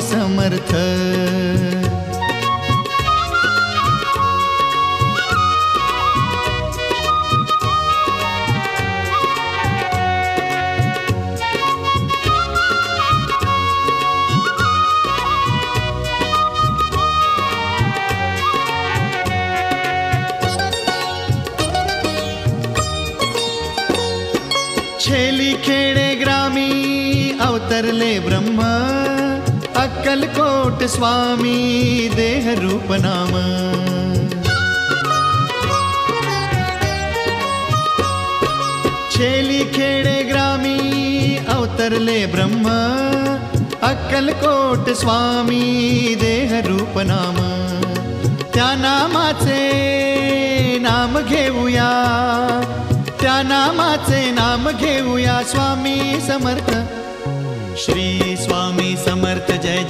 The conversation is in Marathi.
समर्थ. छेली खेडे ग्रामी अवतरले ब्रह्म, अक्कलकोट स्वामी देह रूप नाम. छेली खेडे ग्रामी अवतरले ब्रह्म, अक्कलकोट स्वामी देह रूप नाम. त्या नामाचे नाम घेऊया, त्या नामाचे नाम घेऊया स्वामी समर्थ. श्री स्वामी समर्थ जय.